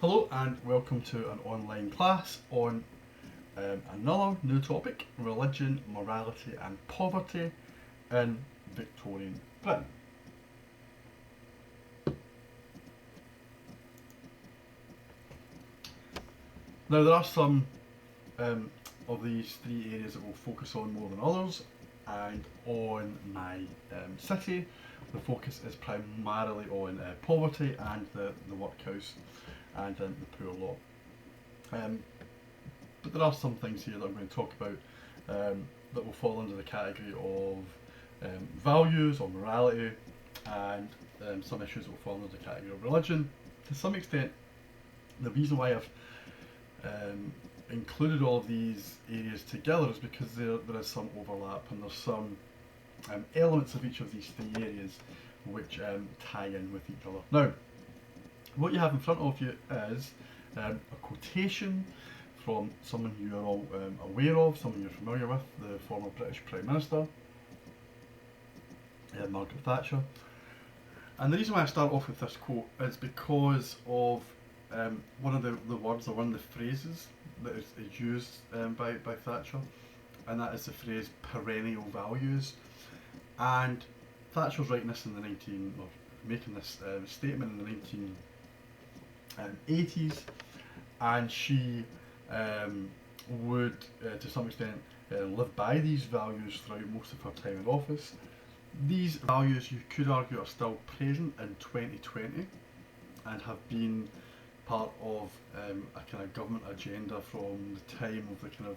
Hello and welcome to an online class on another new topic, religion, morality and poverty in Victorian Britain. Now there are some of these three areas that we'll focus on more than others, and on my city the focus is primarily on poverty and the workhouse and the poor law. But there are some things here that I'm going to talk about that will fall under the category of values or morality, and some issues that will fall under the category of religion. To some extent, the reason why I've included all of these areas together is because there is some overlap, and there's some elements of each of these three areas which tie in with each other. Now, what you have in front of you is a quotation from someone you are all aware of, someone you're familiar with, the former British Prime Minister, Margaret Thatcher. And the reason why I start off with this quote is because of one of the words, or one of the phrases that is used by Thatcher, and that is the phrase perennial values. And Thatcher was writing this in the making this statement in the 1980s, and she would, to some extent, live by these values throughout most of her time in office. These values, you could argue, are still present in 2020 and have been part of a kind of government agenda from the time of the kind of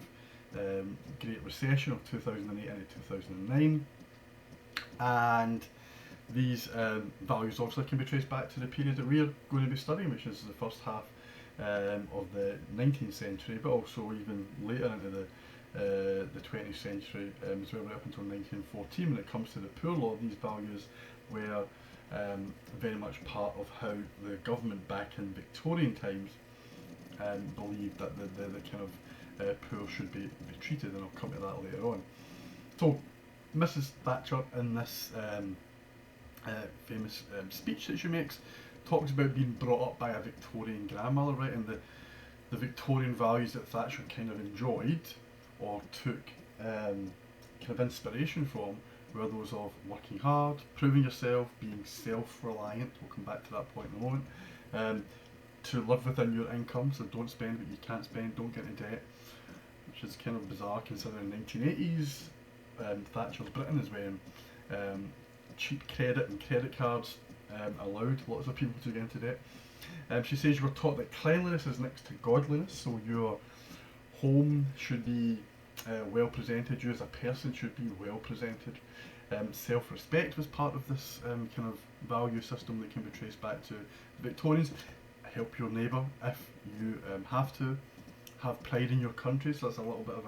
Great Recession of 2008 into 2009. And these values also can be traced back to the period that we're going to be studying, which is the first half of the 19th century, but also even later into the 20th century, as well, right up until 1914. When it comes to the poor law, these values were very much part of how the government back in Victorian times believed that the kind of poor should be treated, and I'll come to that later on. So Mrs. Thatcher, in this famous speech that she makes, talks about being brought up by a Victorian grandmother, right? And the Victorian values that Thatcher kind of enjoyed or took kind of inspiration from were those of working hard, proving yourself, being self-reliant. We'll come back to that point in a moment. To live within your income, so don't spend what you can't spend, don't get into debt, which is kind of bizarre considering the 1980s. Thatcher's Britain is when cheap credit and credit cards allowed lots of people to get into debt. She says you were taught that cleanliness is next to godliness, so your home should be well presented, you as a person should be well presented. Self-respect was part of this kind of value system that can be traced back to the Victorians. Help your neighbour if you have to. Have pride in your country, so that's a little bit of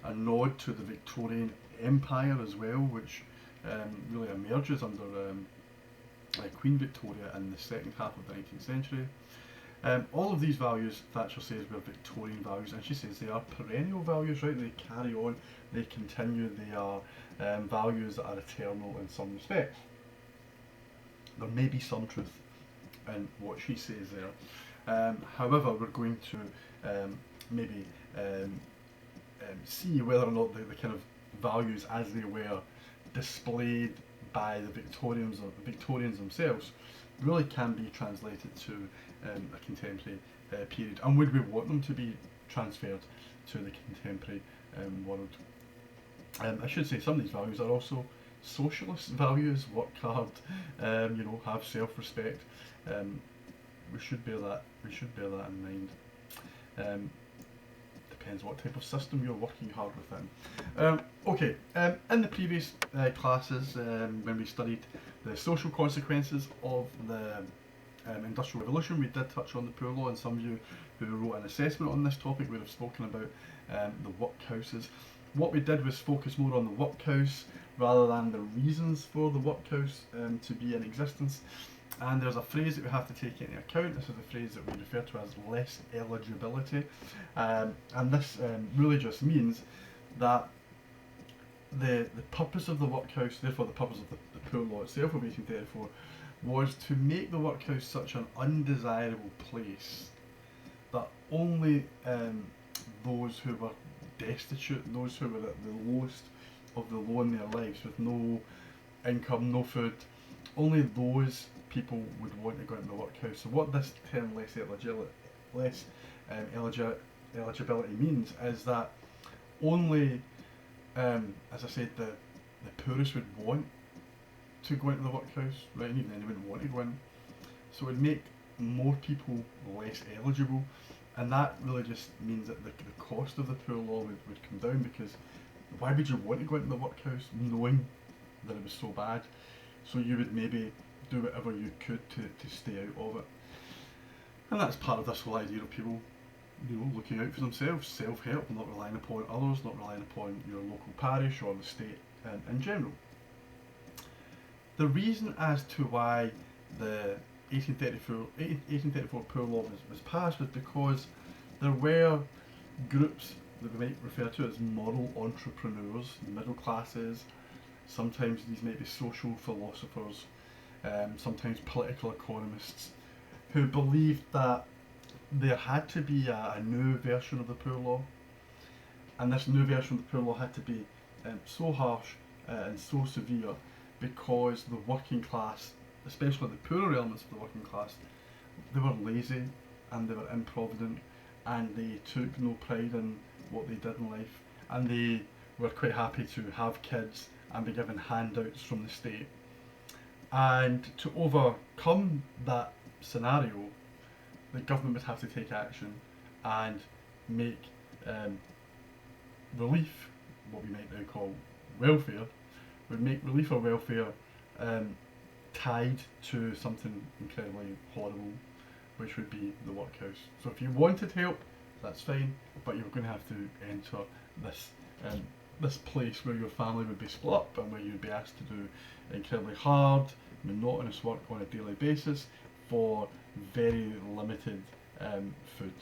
a nod to the Victorian Empire as well, which really emerges under Queen Victoria in the second half of the 19th century. All of these values, Thatcher says, were Victorian values, and she says they are perennial values, right? They carry on, they continue, they are values that are eternal in some respects. There may be some truth in what she says there. However, we're going to maybe see whether or not the kind of values as they were displayed by the Victorians themselves really can be translated to a contemporary period, and would we want them to be transferred to the contemporary world. I should say some of these values are also socialist values. Work hard, have self-respect. We should bear that in mind. Depends what type of system you're working hard within. In the previous classes, when we studied the social consequences of the Industrial Revolution, we did touch on the poor law, and some of you who wrote an assessment on this topic would have spoken about the workhouses. What we did was focus more on the workhouse rather than the reasons for the workhouse to be in existence. And there's a phrase that we have to take into account. This is a phrase that we refer to as less eligibility, and this really just means that the purpose of the workhouse, therefore the purpose of the poor law itself of 1834, was to make the workhouse such an undesirable place only those who were destitute, those who were at the lowest of the low in their lives, with no income, no food, only those people would want to go into the workhouse. So what this term less eligibility means is that only, as I said, the poorest would want to go into the workhouse, right? And even then they wouldn't want to go in. So it would make more people less eligible, and that really just means that the cost of the poor law would come down, because why would you want to go into the workhouse knowing that it was so bad? So you would maybe do whatever you could to stay out of it. And that's part of this whole idea of people, looking out for themselves, self-help, not relying upon others, not relying upon your local parish or the state in general. The reason as to why the 1834 Poor Law was passed was because there were groups that we might refer to as moral entrepreneurs, middle classes. Sometimes these might be social philosophers, sometimes political economists, who believed that there had to be a new version of the poor law, and this new version of the poor law had to be so harsh and so severe, because the working class, especially the poorer elements of the working class, they were lazy and they were improvident, and they took no pride in what they did in life, and they were quite happy to have kids and be given handouts from the state. And to overcome that scenario, the government would have to take action and make relief, what we might now call welfare, would make relief or welfare tied to something incredibly horrible, which would be the workhouse. So if you wanted help, that's fine, but you're going to have to enter this place where your family would be split up and where you'd be asked to do incredibly hard, monotonous work on a daily basis for very limited food.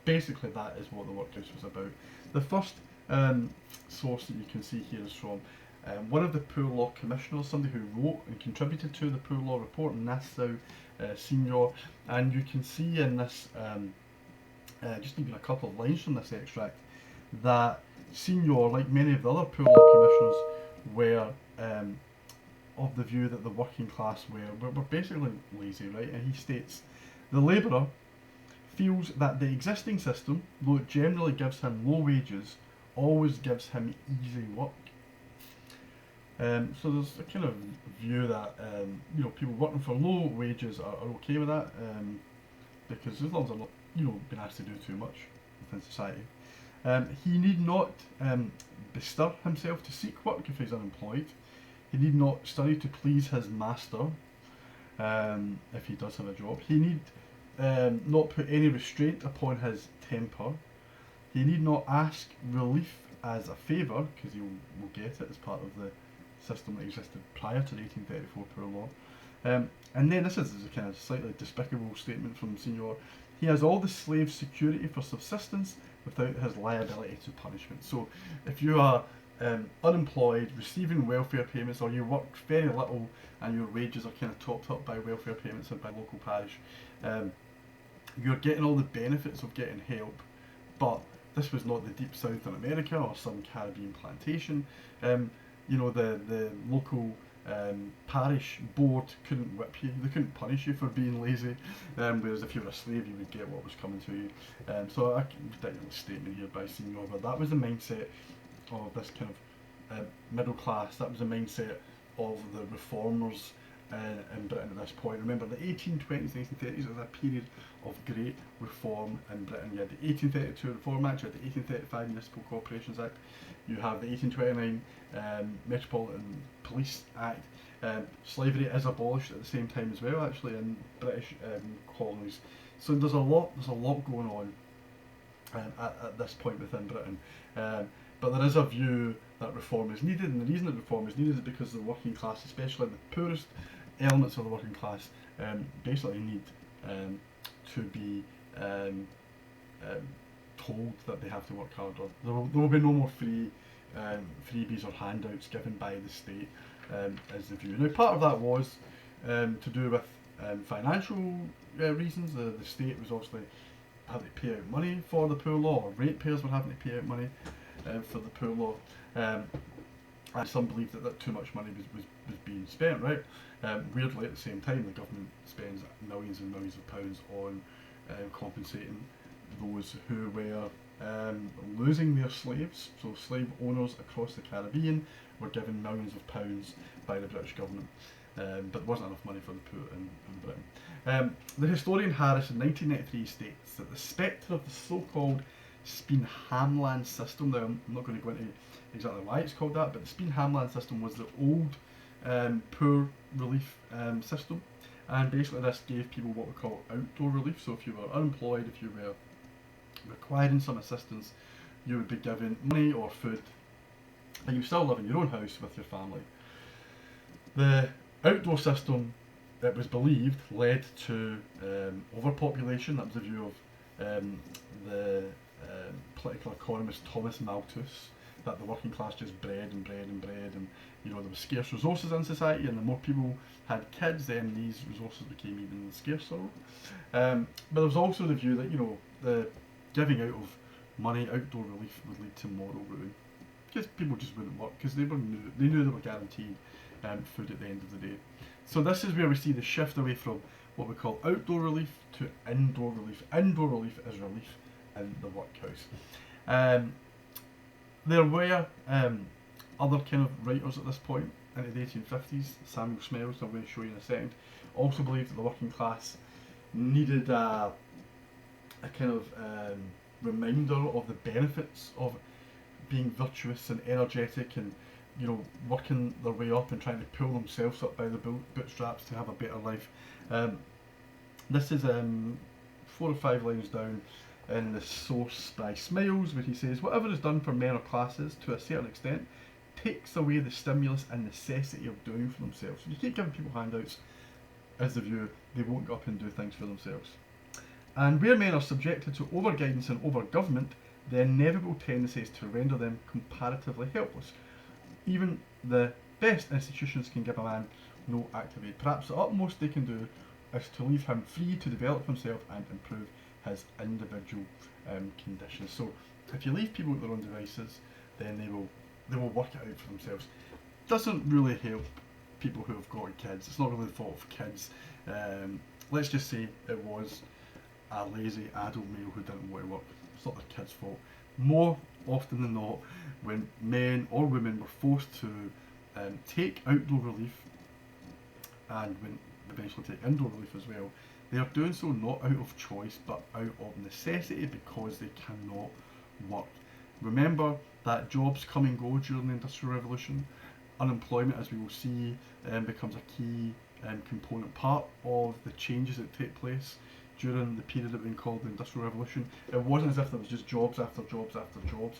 Basically, that is what the workhouse was about. The first source that you can see here is from one of the Poor Law Commissioners, somebody who wrote and contributed to the Poor Law Report, Nassau Senior, and you can see in this, just even a couple of lines from this extract, that Senior, like many of the other Poor Law Commissioners, were of the view that the working class were basically lazy, right? And he states, the labourer feels that the existing system, though it generally gives him low wages, always gives him easy work. So there's a kind of view that people working for low wages are okay with that, because as long as they're not being asked to do too much within society. He need not bestir himself to seek work if he's unemployed. He need not study to please his master if he does have a job. He need not put any restraint upon his temper. He need not ask relief as a favour, because he will get it as part of the system that existed prior to the 1834 Poor Law. And then this is a kind of slightly despicable statement from Senior. He has all the slave's security for subsistence without his liability to punishment. So if you are unemployed, receiving welfare payments, or you work very little and your wages are kind of topped up by welfare payments and by local parish, you're getting all the benefits of getting help, but this was not the deep south in America or some Caribbean plantation. The local parish board couldn't whip you, they couldn't punish you for being lazy, whereas if you were a slave you would get what was coming to you. So a ridiculous statement here by Senior, but that was the mindset of this kind of middle class. That was the mindset of the reformers in Britain at this point. Remember, the 1820s, 1830s was a period of great reform in Britain. You had the 1832 Reform Act, you had the 1835 Municipal Corporations Act, you have the 1829 Metropolitan Police Act. Slavery is abolished at the same time as well, actually, in British colonies. So there's a lot going on at this point within Britain. But there is a view that reform is needed, and the reason that reform is needed is because the working class, especially the poorest elements of the working class, basically need to be told that they have to work harder. There will be no more freebies or handouts given by the state, is the view. Now, part of that was to do with financial reasons. The state was obviously having to pay out money for the poor law, or ratepayers were having to pay out money for the poor law. And some believed that too much money was being spent, right? Weirdly, at the same time, the government spends millions and millions of pounds on compensating those who were losing their slaves. So slave owners across the Caribbean were given millions of pounds by the British government, but there wasn't enough money for the poor in Britain. The historian Harris in 1993 states that the spectre of the so-called Speen-Hamland system, now I'm not going to go into exactly why it's called that, but the Speen-Hamland system was the old poor relief system, and basically this gave people what we call outdoor relief. So if you were unemployed, if you were requiring some assistance, you would be given money or food, and you still live in your own house with your family. The outdoor system, it was believed, led to overpopulation. That was the view of the political economist Thomas Malthus, that the working class just bred and bred and bred, and there were scarce resources in society, and the more people had kids, then these resources became even scarcer. But there was also the view that the giving out of money, outdoor relief, would lead to moral ruin, because people just wouldn't work, because they knew they were guaranteed food at the end of the day. So this is where we see the shift away from what we call outdoor relief to indoor relief. Indoor relief is relief in the workhouse. There were other kind of writers at this point into the 1850s. Samuel Smells, I'm going to show you in a second, also believed that the working class needed a kind of reminder of the benefits of being virtuous and energetic, and working their way up and trying to pull themselves up by the bootstraps to have a better life. This is 4 or 5 lines down in the source by Smiles, where he says, "Whatever is done for men or classes, to a certain extent, takes away the stimulus and necessity of doing for themselves." If you keep giving people handouts, as the view, they won't go up and do things for themselves. And where men are subjected to over-guidance and over-government, the inevitable tendency is to render them comparatively helpless. Even the best institutions can give a man no active aid. Perhaps the utmost they can do is to leave him free to develop himself and improve his individual conditions. So if you leave people at their own devices, then they will work it out for themselves. Doesn't really help people who have got kids. It's not really the fault of kids. Let's just say it was a lazy adult male who didn't want to work. It's not their kids' fault. More often than not, when men or women were forced to take outdoor relief, and when eventually take indoor relief as well, they are doing so not out of choice but out of necessity, because they cannot work. Remember that jobs come and go during the Industrial Revolution. Unemployment, as we will see, becomes a key component part of the changes that take place during the period that we call the Industrial Revolution. It wasn't as if there was just jobs after jobs after jobs.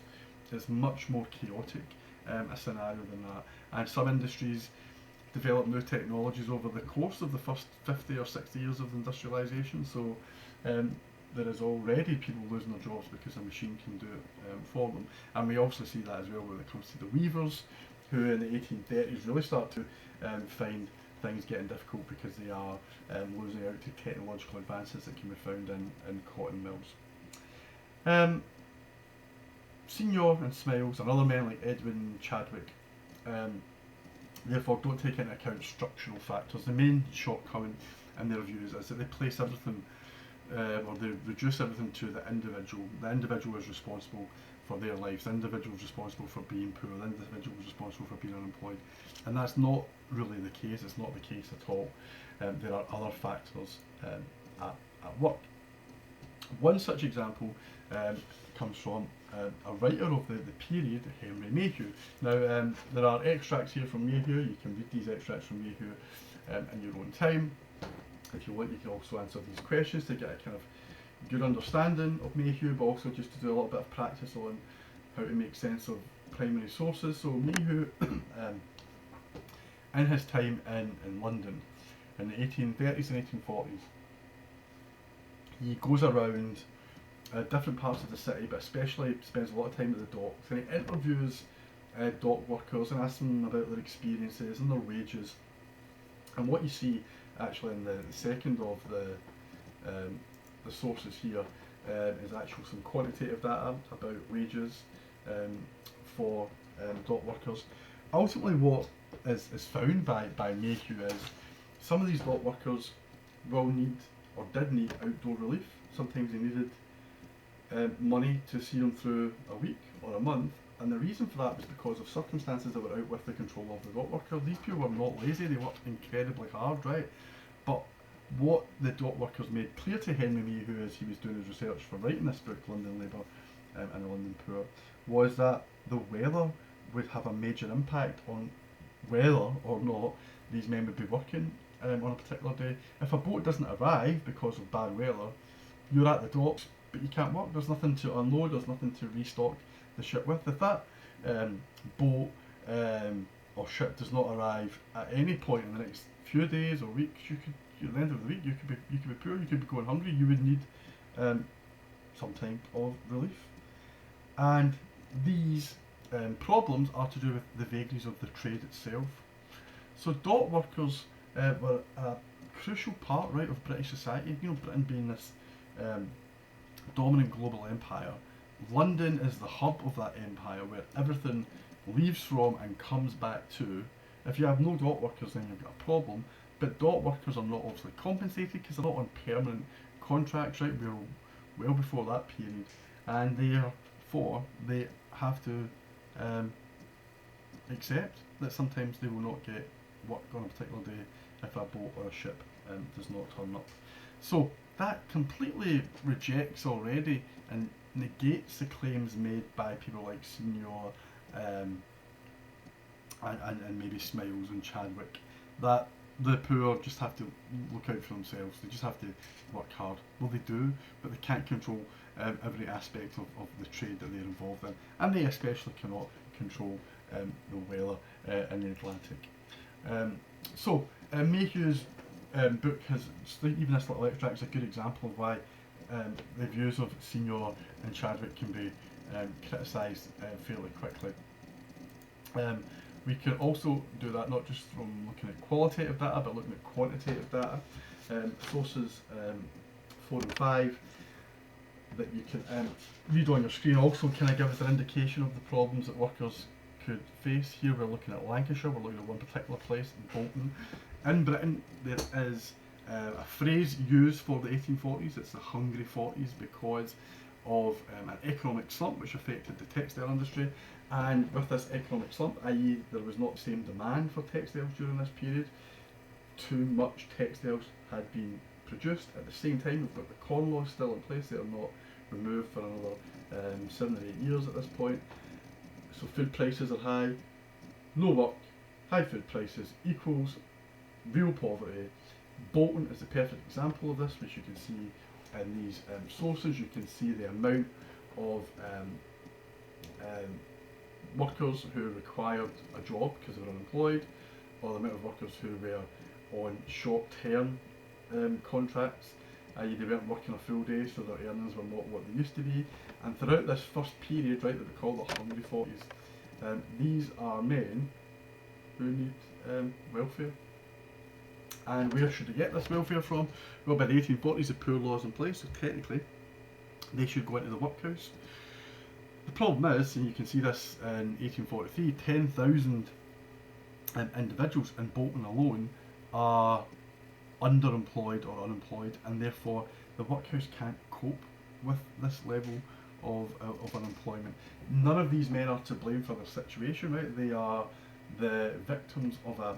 It's much more chaotic a scenario than that. And some industries develop new technologies over the course of the first 50 or 60 years of industrialisation. So there is already people losing their jobs because a machine can do it for them. And we also see that as well when it comes to the weavers, who in the 1830s really start to find things getting difficult because they are losing out to technological advances that can be found in cotton mills. Senior and Smiles and other men like Edwin Chadwick therefore don't take into account structural factors. The main shortcoming in their views is that they place everything or they reduce everything to the individual. The individual is responsible for their lives. The individual is responsible for being poor. The individual is responsible for being unemployed. And that's not really the case. It's not the case at all. There are other factors at work. One such example comes from a writer of the period, Henry Mayhew. Now, there are extracts here from Mayhew. You can read these extracts from Mayhew in your own time. If you want, you can also answer these questions to get a kind of good understanding of Mayhew, but also just to do a little bit of practice on how to make sense of primary sources. So Mayhew, in his time in London in the 1830s and 1840s, he goes around different parts of the city, but especially spends a lot of time at the docks, and he interviews dock workers and asks them about their experiences and their wages. And what you see actually in the second of the sources here is actually some quantitative data about wages for dock workers. Ultimately, what is found by Mayhew is some of these dock workers will need or did need outdoor relief. Sometimes they needed money to see them through a week or a month, and the reason for that was because of circumstances that were out with the control of the dock worker. These people were not lazy, they worked incredibly hard, right? But what the dock workers made clear to Henry Mayhew as he was doing his research for writing this book, London Labour and the London Poor, was that the weather would have a major impact on whether or not these men would be working on a particular day. If a boat doesn't arrive because of bad weather, you're at the docks, but you can't work. There's nothing to unload, there's nothing to restock the ship with. If that boat or ship does not arrive at any point in the next few days or weeks, at the end of the week, you could be poor, you could be going hungry. You would need some type of relief, and these problems are to do with the vagaries of the trade itself. So dock workers were a crucial part, right, of British society. You know, Britain being this dominant global empire, London is the hub of that empire where everything leaves from and comes back to. If you have no dock workers, then you've got a problem. But dock workers are not obviously compensated because they're not on permanent contracts, right? We're well before that period, and therefore they have to accept that sometimes they will not get work on a particular day if a boat or a ship does not turn up. So that completely rejects already and negates the claims made by people like Senior and maybe Smiles and Chadwick that the poor just have to look out for themselves. They just have to work hard. Well, they do, but they can't control every aspect of the trade that they're involved in, and they especially cannot control the weather in the Atlantic. Mayhew's book has, even this little extract is a good example of why the views of Senior and Chadwick can be criticised fairly quickly. We can also do that not just from looking at qualitative data, but looking at quantitative data. Sources 4 and 5 that you can read on your screen also kind of give us an indication of the problems that workers could face. Here we're looking at Lancashire, we're looking at one particular place, Bolton. In Britain there is a phrase used for the 1840s, it's the hungry 40s, because of an economic slump which affected the textile industry. And with this economic slump, i.e. there was not the same demand for textiles during this period, too much textiles had been produced. At the same time, we've got the Corn Laws still in place, they are not removed for another 7 or 8 years at this point. So food prices are high, no work, high food prices equals real poverty. Bolton is the perfect example of this, which you can see in these sources. You can see the amount of workers who required a job because they were unemployed, or the amount of workers who were on short-term contracts, i.e. they weren't working a full day, so their earnings were not what they used to be. And throughout this first period, right, that we call the hungry 40s, these are men who need welfare. And where should they get this welfare from? Well, by the 1840s, the Poor Law's in place, so technically they should go into the workhouse. The problem is, and you can see this in 1843, 10,000 individuals in Bolton alone are underemployed or unemployed, and therefore the workhouse can't cope with this level of unemployment. None of these men are to blame for their situation, right? They are the victims of a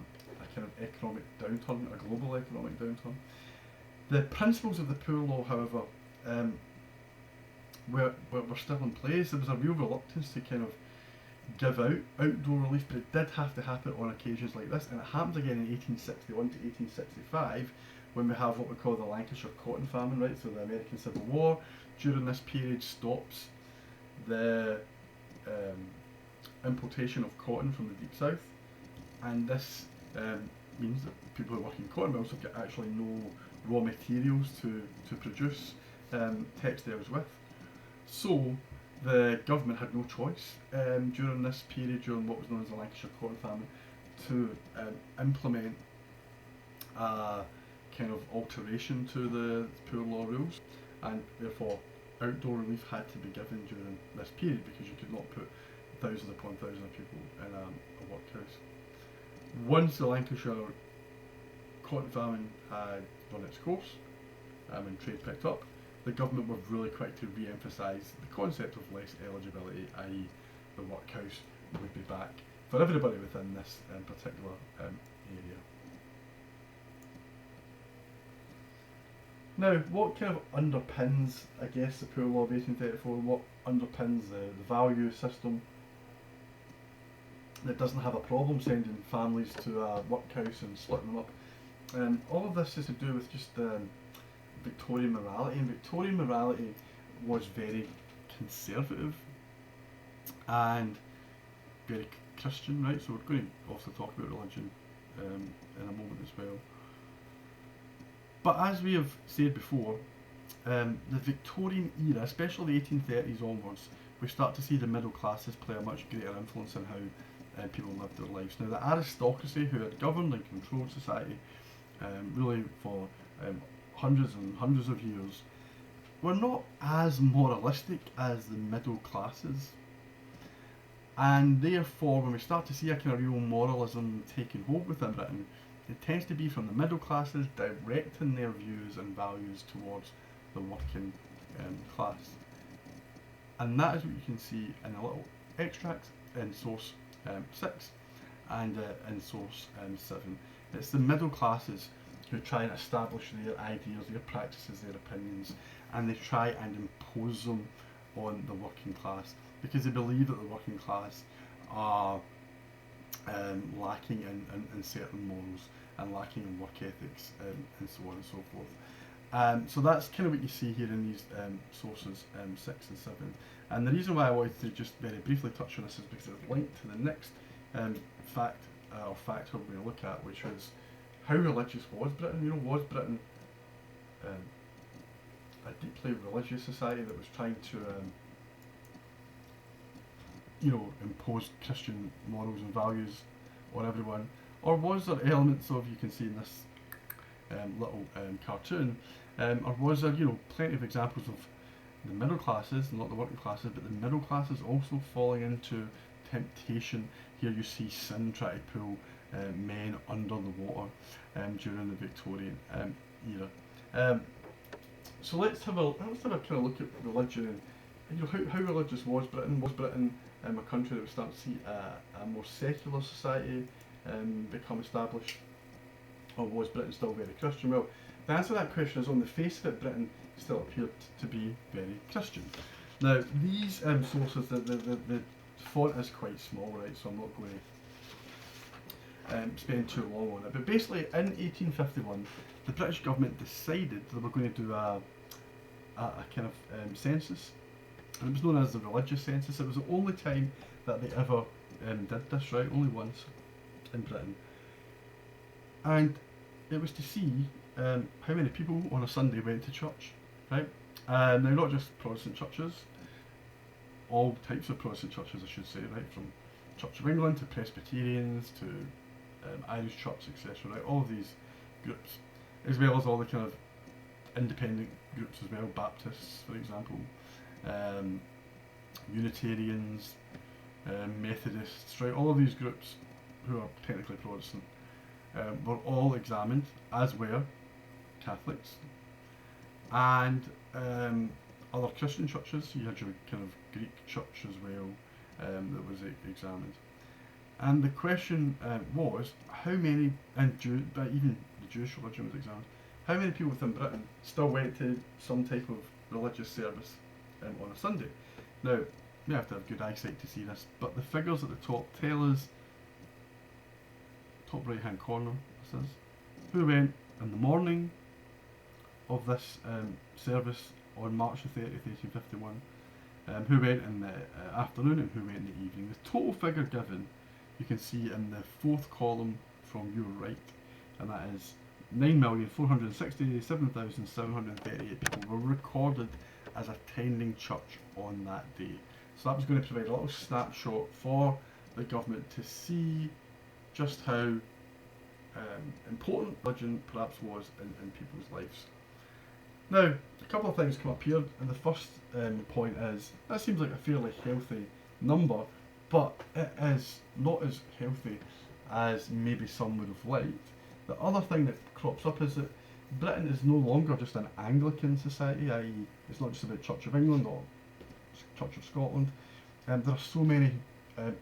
kind of economic downturn, a global economic downturn. The principles of the Poor Law, however, were still in place. There was a real reluctance to kind of give out outdoor relief, but it did have to happen on occasions like this, and it happens again in 1861 to 1865 when we have what we call the Lancashire cotton famine, right? So the American Civil War during this period stops the importation of cotton from the deep south, and this means that people who work in cotton mills have got actually no raw materials to produce textiles with. So the government had no choice during this period, during what was known as the Lancashire cotton famine, to implement a kind of alteration to the Poor Law rules, and therefore outdoor relief had to be given during this period because you could not put thousands upon thousands of people in a workhouse. Once the Lancashire cotton famine had run its course and trade picked up, the government were really quick to re-emphasise the concept of less eligibility, i.e. the workhouse would be back for everybody within this particular area. Now, what kind of underpins, I guess, the Poor Law of 1834? What underpins the value system that doesn't have a problem sending families to a workhouse and splitting them up? All of this is to do with just Victorian morality, and Victorian morality was very conservative and very Christian, right? So we're going to also talk about religion in a moment as well. But as we have said before, the Victorian era, especially the 1830s onwards, we start to see the middle classes play a much greater influence in how people lived their lives. Now, the aristocracy, who had governed and controlled society really for hundreds and hundreds of years, were not as moralistic as the middle classes. And therefore, when we start to see a kind of real moralism taking hold within Britain, it tends to be from the middle classes directing their views and values towards the working class. And that is what you can see in a little extract in source 6 and in source 7. It's the middle classes who try and establish their ideas, their practices, their opinions, and they try and impose them on the working class because they believe that the working class are lacking in certain morals and lacking in work ethics and so on and so forth. So that's kind of what you see here in these sources 6 and 7. And the reason why I wanted to just very briefly touch on this is because it's linked to the next fact or factor we're going to look at, which was how religious was Britain. You know, was Britain a deeply religious society that was trying to impose Christian morals and values on everyone, or was there elements of, you can see in this little cartoon, or was there plenty of examples of the middle classes, not the working classes, but the middle classes also falling into temptation. Here you see sin try to pull men under the water during the Victorian era. So let's have a kind of look at religion and how religious was Britain. Was Britain a country that was starting to see a more secular society become established, or was Britain still very Christian? Well, the answer to that question is, on the face of it, Britain still appeared to be very Christian. Now, these sources, the font is quite small, right, so I'm not going to spend too long on it. But basically, in 1851, the British government decided they were going to do a kind of census. And it was known as the religious census. It was the only time that they ever did this, right? Only once in Britain. And it was to see how many people on a Sunday went to church, right? Now, not just Protestant churches, all types of Protestant churches, I should say, right? From Church of England to Presbyterians to Irish Church, etc., right? All of these groups, as well as all the kind of independent groups as well, Baptists, for example, Unitarians, Methodists, right? All of these groups who are technically Protestant were all examined, as were Catholics and other Christian churches. You had your kind of Greek church as well that was examined. And the question was, how many, but even the Jewish religion was examined, how many people within Britain still went to some type of religious service on a Sunday? Now, you have to have good eyesight to see this, but the figures at the top tell us, top right hand corner, this is, who went in the morning of this service on March the 30th, 1851, who went in the afternoon and who went in the evening. The total figure given, you can see in the fourth column from your right, and that is 9,467,738 people were recorded as attending church on that day. So that was going to provide a little snapshot for the government to see just how important religion perhaps was in people's lives. Now, a couple of things come up here, and the first point is that seems like a fairly healthy number, but it is not as healthy as maybe some would have liked. The other thing that crops up is that Britain is no longer just an Anglican society, i.e., it's not just about Church of England or Church of Scotland. There are so many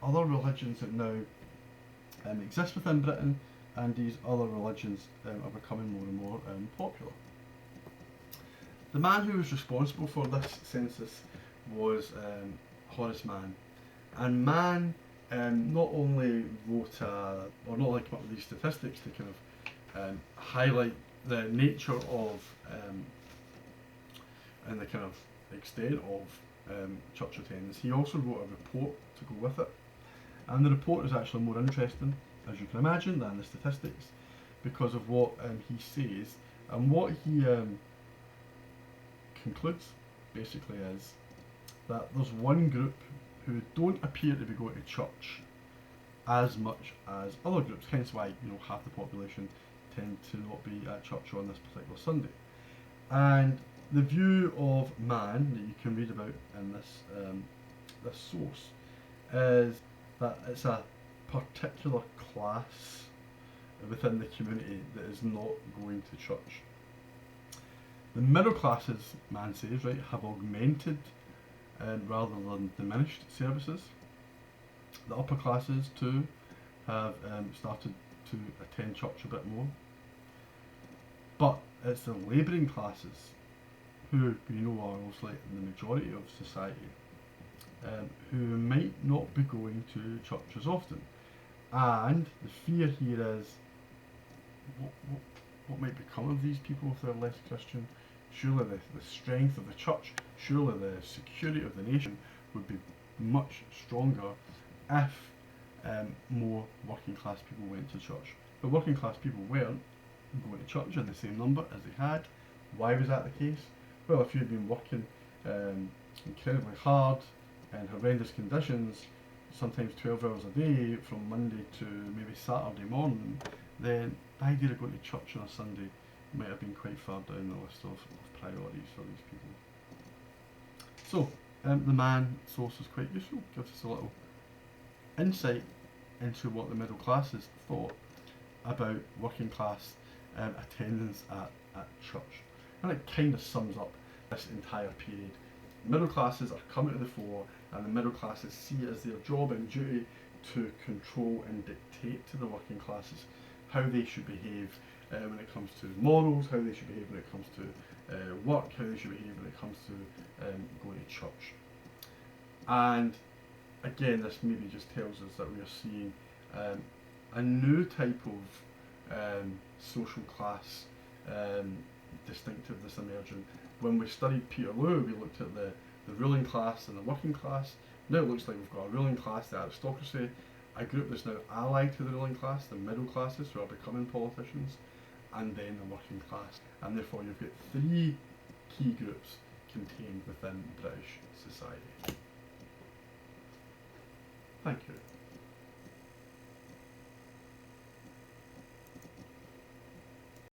other religions that now exist within Britain, and these other religions are becoming more and more popular. The man who was responsible for this census was Horace Mann, and Mann not only wrote or not only came up with these statistics to kind of highlight the nature of and the kind of extent of church attendance, he also wrote a report to go with it. And the report is actually more interesting, as you can imagine, than the statistics, because of what he says. And what he concludes, basically, is that there's one group who don't appear to be going to church as much as other groups, hence why half the population tend to not be at church on this particular Sunday. And the view of Mann that you can read about in this source is that it's a particular class within the community that is not going to church. The middle classes, Mann says, right, have augmented rather than diminished services. The upper classes too have started to attend church a bit more. But it's the labouring classes, who we know are obviously the majority of society, who might not be going to church as often. And the fear here is, what might become of these people if they're less Christian? Surely the strength of the church, surely the security of the nation would be much stronger if more working class people went to church. But working class people weren't going to church in the same number as they had. Why was that the case? Well, if you'd been working incredibly hard in horrendous conditions, sometimes 12 hours a day from Monday to maybe Saturday morning, then the idea of going to church on a Sunday might have been quite far down the list of priorities for these people. So, the Mann source is quite useful, gives us a little insight into what the middle classes thought about working class attendance at church. And it kind of sums up this entire period. Middle classes are coming to the fore, and the middle classes see it as their job and duty to control and dictate to the working classes how they should behave when it comes to morals, how they should behave when it comes to work, how they should behave when it comes to going to church. And again, this maybe just tells us that we are seeing a new type of social class distinctiveness emerging. When we studied Peterloo, we looked at the ruling class and the working class. Now it looks like we've got a ruling class, the aristocracy, a group that's now allied to the ruling class, the middle classes who are becoming politicians, and then the working class. And therefore you've got three key groups contained within British society. Thank you.